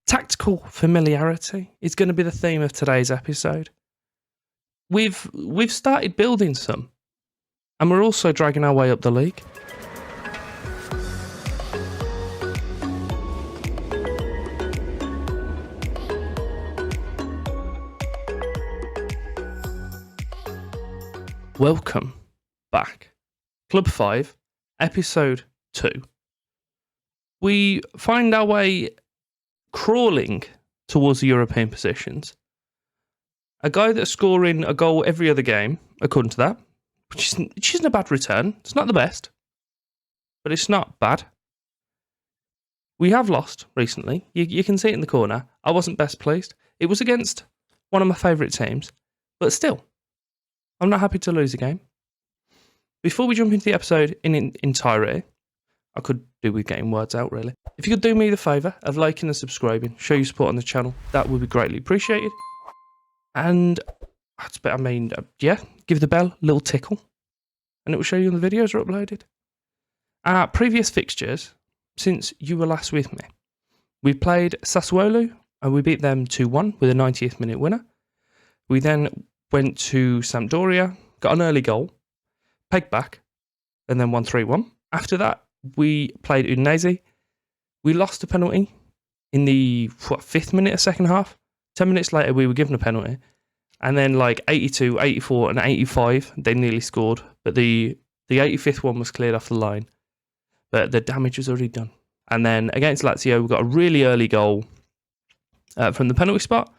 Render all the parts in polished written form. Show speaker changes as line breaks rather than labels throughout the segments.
Tactical familiarity is going to be the theme of today's episode. We've started building some, and we're also dragging our way up the league. Welcome back. Club 5, Episode 2. We find our way crawling towards the European positions. A guy that's scoring a goal every other game, according to that, which isn't a bad return. It's not the best, but it's not bad. We have lost recently. You can see it in the corner. I wasn't best pleased. It was against one of my favourite teams, but still, I'm not happy to lose a game. Before we jump into the episode in entirety, I could do with getting words out, really. If you could do me the favour of liking and subscribing, show your support on the channel, that would be greatly appreciated. And, give the bell a little tickle, and it will show you when the videos are uploaded. Our previous fixtures, since you were last with me, we played Sassuolo, and we beat them 2-1 with a 90th minute winner. We then went to Sampdoria, got an early goal, pegged back, and then won 3-1. After that, we played Udinese. We lost a penalty in the 5th minute of second half. 10 minutes later, we were given a penalty. And then 82, 84 and 85, they nearly scored. But the 85th one was cleared off the line. But the damage was already done. And then against Lazio, we got a really early goal from the penalty spot.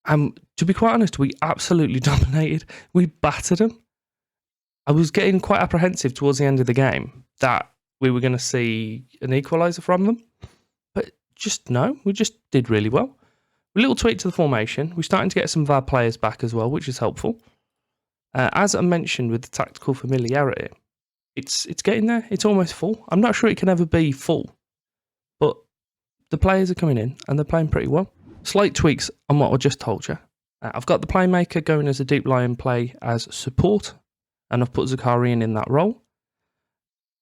And to be quite honest, we absolutely dominated. We battered them. I was getting quite apprehensive towards the end of the game that we were going to see an equaliser from them. But no, we just did really well. A little tweak to the formation. We're starting to get some of our players back as well, which is helpful. As I mentioned with the tactical familiarity, it's getting there. It's almost full. I'm not sure it can ever be full, but the players are coming in and they're playing pretty well. Slight tweaks on what I just told you. I've got the playmaker going as a deep line play as support, and I've put Zakarian in that role.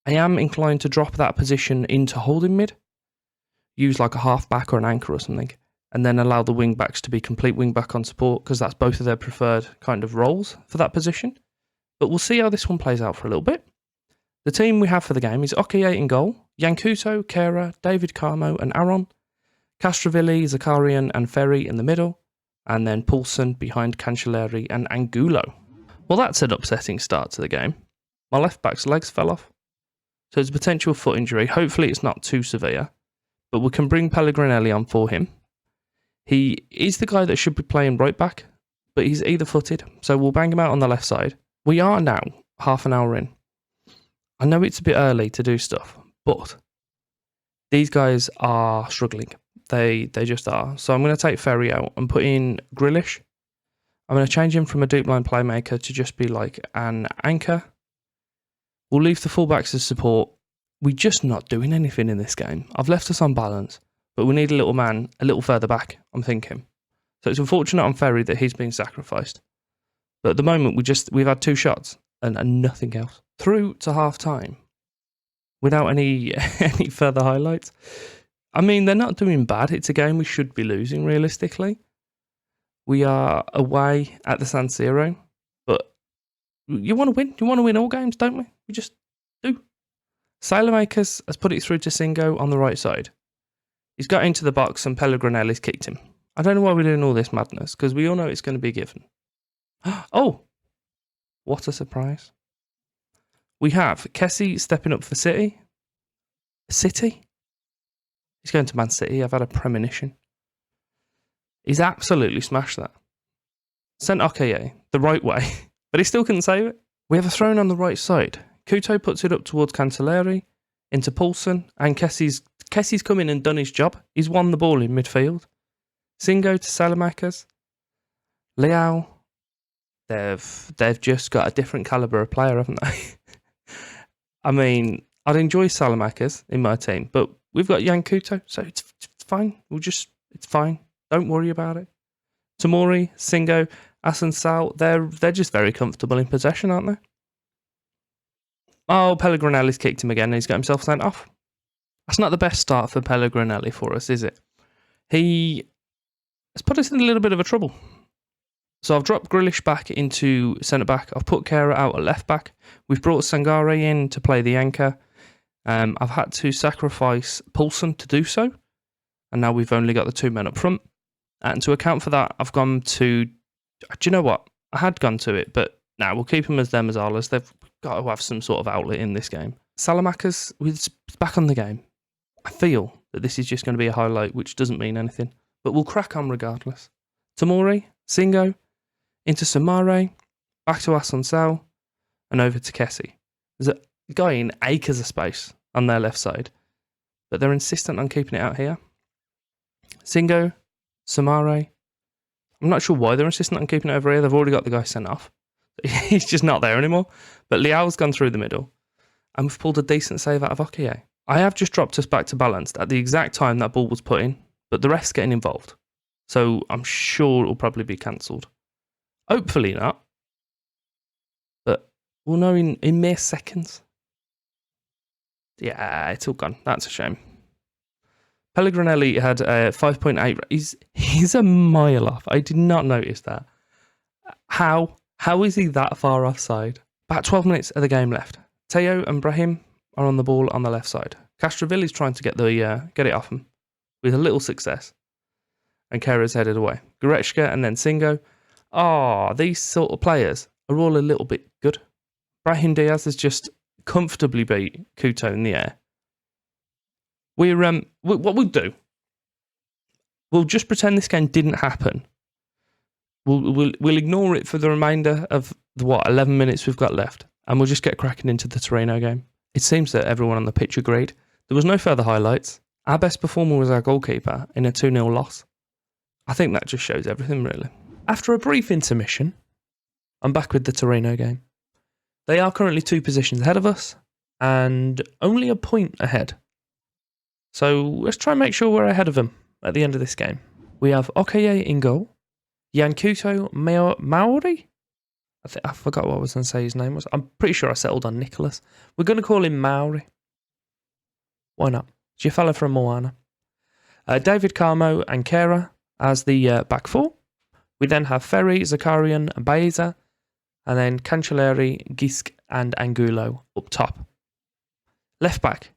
I am inclined to drop that position into holding mid, use like a half-back or an anchor or something, and then allow the wing-backs to be complete wing-back on support, because that's both of their preferred kind of roles for that position. But we'll see how this one plays out for a little bit. The team we have for the game is Okoye in goal, Yankuto, Kera, David Carmo and Aaron, Castrovilli, Zakarian and Ferry in the middle, and then Poulsen behind Cancelleri and Angulo. Well, that's an upsetting start to the game. My left-back's legs fell off. So it's a potential foot injury. Hopefully it's not too severe, but we can bring Pellegrinelli on for him. He is the guy that should be playing right back, but he's either footed, so we'll bang him out on the left side. We are now half an hour in. I know it's a bit early to do stuff, but these guys are struggling. They just are. So I'm going to take Ferry out and put in Grealish. I'm going to change him from a deep line playmaker to just be like an anchor. We'll leave the fullbacks as support. We're just not doing anything in this game. I've left us on balance, but we need a little man a little further back, I'm thinking. So it's unfortunate on Ferry that he's being sacrificed. But at the moment, we've had 2 shots and nothing else. Through to half time, without any further highlights. I mean, they're not doing bad. It's a game we should be losing, realistically. We are away at the San Siro, but you want to win. You want to win all games, don't we? We just do. Sailormakers has put it through to Singo on the right side. He's got into the box and Pellegrinelli's kicked him. I don't know why we're doing all this madness, because we all know it's going to be given. Oh, what a surprise. We have Kessie stepping up for City. City? He's going to Man City. I've had a premonition. He's absolutely smashed that. Sent Okoye the right way, but he still couldn't save it. We have a throw on the right side. Kuto puts it up towards Cancelleri, into Poulsen, and Kessie's come in and done his job. He's won the ball in midfield. Singo to Salamakers. Leao. They've just got a different calibre of player, haven't they? I mean, I'd enjoy Salamakers in my team, but we've got Yankuto, so it's fine. It's fine. Don't worry about it. Tomori, Singo, Asensal, they're just very comfortable in possession, aren't they? Oh, Pellegrinelli's kicked him again and he's got himself sent off. That's not the best start for Pellegrinelli for us, is it? He has put us in a little bit of a trouble. So I've dropped Grealish back into centre back. I've put Kera out at left back. We've brought Sangare in to play the anchor. I've had to sacrifice Poulsen to do so, and now we've only got the 2 men up front. And to account for that, I've gone to... Do you know what? I had gone to it, but now we'll keep them as them as ours. They've got to have some sort of outlet in this game. Salamakers is back on the game. I feel that this is just going to be a highlight, which doesn't mean anything, but we'll crack on regardless. Tomori, Singo, into Samare, back to Assunção, and over to Kessie. There's a guy in acres of space on their left side, but they're insistent on keeping it out here. Singo, Samare. I'm not sure why they're insistent on keeping it over here. They've already got the guy sent off. He's just not there anymore. But Liao's gone through the middle, and we've pulled a decent save out of Okiye. I have just dropped us back to balanced at the exact time that ball was put in, but the ref's getting involved. So I'm sure it'll probably be cancelled. Hopefully not. But we'll know in mere seconds. Yeah, it's all gone. That's a shame. Pellegrinelli had a 5.8. He's a mile off. I did not notice that. How is he that far offside? About 12 minutes of the game left. Teo and Brahim are on the ball on the left side. Castrovilli's trying to get it off him with a little success. And Kera's headed away. Goretzka and then Singo. These sort of players are all a little bit good. Brahim Diaz has just comfortably beat Couto in the air. What we'll do, we'll just pretend this game didn't happen. We'll ignore it for the remainder of the 11 minutes we've got left, and we'll just get cracking into the Torino game. It seems that everyone on the pitch agreed. There was no further highlights. Our best performer was our goalkeeper in a 2-0 loss. I think that just shows everything, really. After a brief intermission, I'm back with the Torino game. They are currently 2 positions ahead of us, and only a point ahead. So let's try and make sure we're ahead of them at the end of this game. We have Okiye in goal. Yankuto Maori? I forgot what I was going to say his name was. I'm pretty sure I settled on Nicholas. We're going to call him Maori. Why not? It's your fella from Moana. David Carmo and Kera as the back 4. We then have Ferry, Zakarian and Baeza. And then Cancelleri, Gisk and Angulo up top. Left back.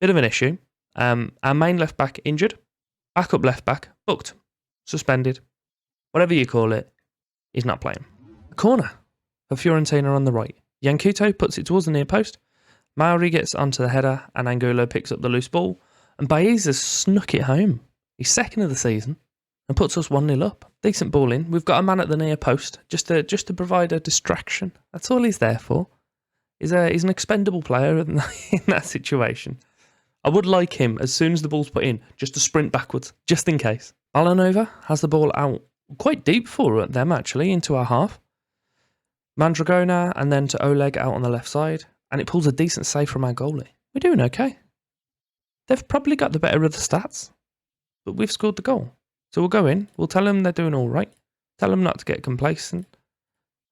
Bit of an issue. Our main left back injured. Backup left back booked. Suspended. Whatever you call it. He's not playing. A corner for Fiorentina on the right. Yankuto puts it towards the near post. Maori gets onto the header and Angulo picks up the loose ball. And Baeza snuck it home. He's second of the season and puts us 1-0 up. Decent ball in. We've got a man at the near post just to provide a distraction. That's all he's there for. He's an expendable player in that situation. I would like him, as soon as the ball's put in, just to sprint backwards, just in case. Balanova has the ball out quite deep for them, actually, into our half. Mandragona and then to Oleg out on the left side. And it pulls a decent save from our goalie. We're doing okay. They've probably got the better of the stats, but we've scored the goal. So we'll go in, we'll tell them they're doing all right, tell them not to get complacent,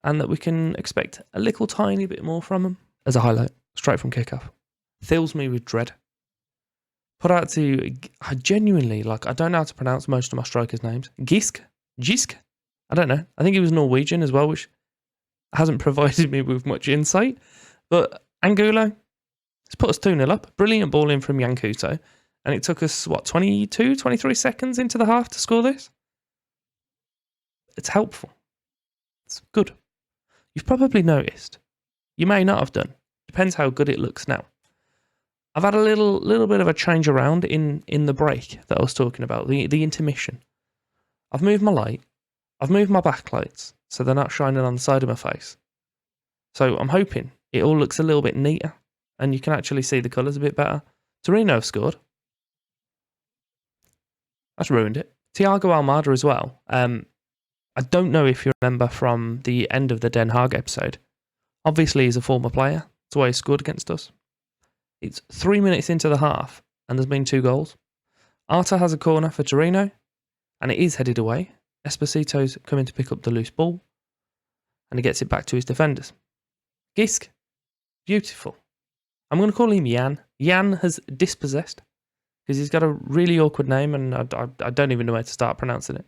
and that we can expect a little tiny bit more from them. As a highlight, straight from kickoff. Fills me with dread. Put out to, I genuinely, I don't know how to pronounce most of my strikers' names. Gisk? I don't know. I think he was Norwegian as well, which hasn't provided me with much insight. But Angulo has put us 2-0 up. Brilliant ball in from Yankuto. And it took us, 22, 23 seconds into the half to score this? It's helpful. It's good. You've probably noticed. You may not have done. Depends how good it looks now. I've had a little bit of a change around in the break that I was talking about, the intermission. I've moved my light. I've moved my backlights so they're not shining on the side of my face. So I'm hoping it all looks a little bit neater and you can actually see the colours a bit better. Torino have scored. That's ruined it. Thiago Almada as well. I don't know if you remember from the end of the Den Haag episode. Obviously, he's a former player. That's why he scored against us. It's 3 minutes into the half, and there's been 2 goals. Arta has a corner for Torino, and it is headed away. Esposito's coming to pick up the loose ball, and he gets it back to his defenders. Gisk, beautiful. I'm going to call him Jan. Jan has dispossessed. because he's got a really awkward name and I don't even know where to start pronouncing it.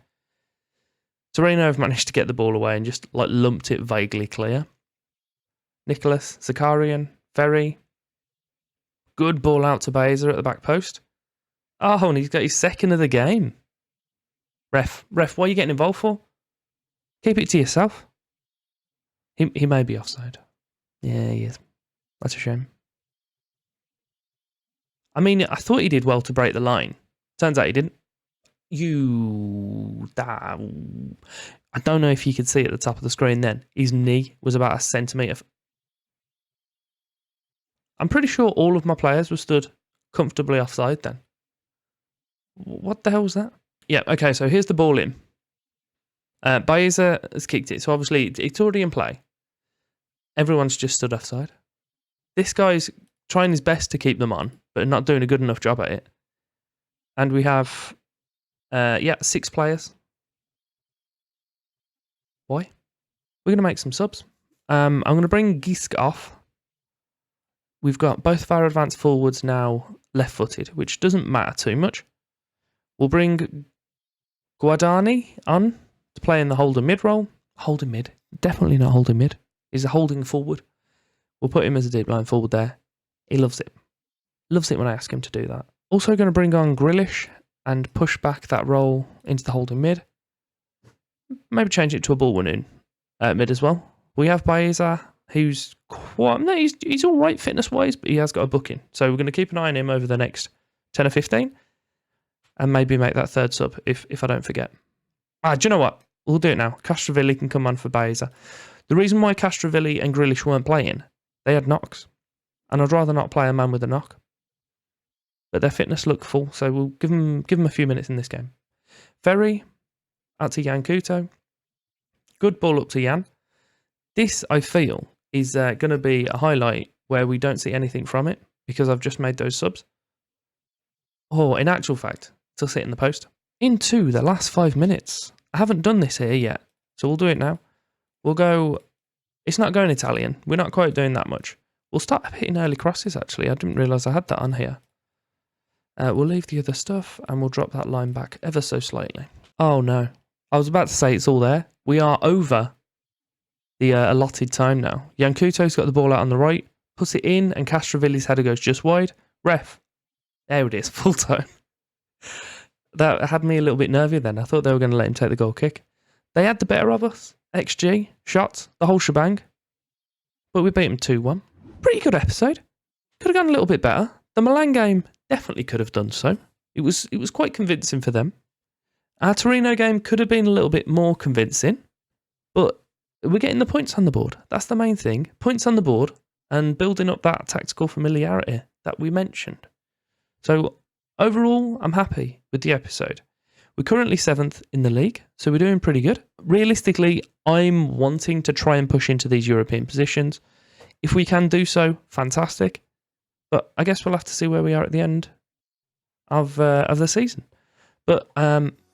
Torino have managed to get the ball away and just like lumped it vaguely clear. Nicholas, Zakarian, Ferry. Good ball out to Baeza at the back post. Oh, and he's got his second of the game. Ref, what are you getting involved for? Keep it to yourself. He may be offside. Yeah, he is. That's a shame. I mean, I thought he did well to break the line. Turns out he didn't. I don't know if you could see at the top of the screen then. His knee was about a centimetre. I'm pretty sure all of my players were stood comfortably offside then. What the hell was that? Yeah, okay, so here's the ball in. Baeza has kicked it, so obviously it's already in play. Everyone's just stood offside. This guy's trying his best to keep them on, but not doing a good enough job at it. And we have, 6 players. Why? We're going to make some subs. I'm going to bring Gisk off. We've got both of our advanced forwards now left-footed, which doesn't matter too much. We'll bring Guadani on to play in the holding mid role. Holding mid? Definitely not holding mid. He's a holding forward. We'll put him as a deep line forward there. He loves it. Loves it when I ask him to do that. Also going to bring on Grealish and push back that role into the holding mid. Maybe change it to a ball winning mid as well. We have Baeza, who's he's all right fitness-wise, but he has got a booking. So we're going to keep an eye on him over the next 10 or 15 and maybe make that third sub if I don't forget. Do you know what? We'll do it now. Castrovilli can come on for Baeza. The reason why Castrovilli and Grealish weren't playing, they had knocks. And I'd rather not play a man with a knock. But their fitness looked full, so we'll give them a few minutes in this game. Ferry, out to Jan Couto. Good ball up to Jan. This, I feel, is going to be a highlight where we don't see anything from it, because I've just made those subs. Or, in actual fact, it'll sit in the post. Into the last 5 minutes. I haven't done this here yet, so we'll do it now. We'll go... It's not going Italian. We're not quite doing that much. We'll start hitting early crosses, actually. I didn't realise I had that on here. We'll leave the other stuff, and we'll drop that line back ever so slightly. Oh, no. I was about to say it's all there. We are over the allotted time now. Yankuto's got the ball out on the right, puts it in, and Castrovilli's header goes just wide. Ref. There it is, full time. That had me a little bit nervy then. I thought they were going to let him take the goal kick. They had the better of us. XG, shots, the whole shebang. But we beat them 2-1. Pretty good episode. Could have gone a little bit better. The Milan game definitely could have done so. It was quite convincing for them. Our Torino game could have been a little bit more convincing. But we're getting the points on the board. That's the main thing. Points on the board and building up that tactical familiarity that we mentioned. So overall, I'm happy with the episode. We're currently 7th in the league, so we're doing pretty good. Realistically, I'm wanting to try and push into these European positions. If we can do so, fantastic. But I guess we'll have to see where we are at the end of the season. But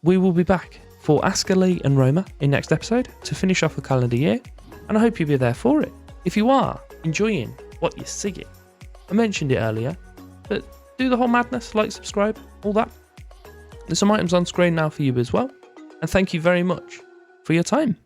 we will be back for Ascoli and Roma in next episode to finish off the calendar year, and I hope you'll be there for it. If you are enjoying what you're seeing, I mentioned it earlier, but do the whole madness, like, subscribe, all that. There's some items on screen now for you as well, and thank you very much for your time.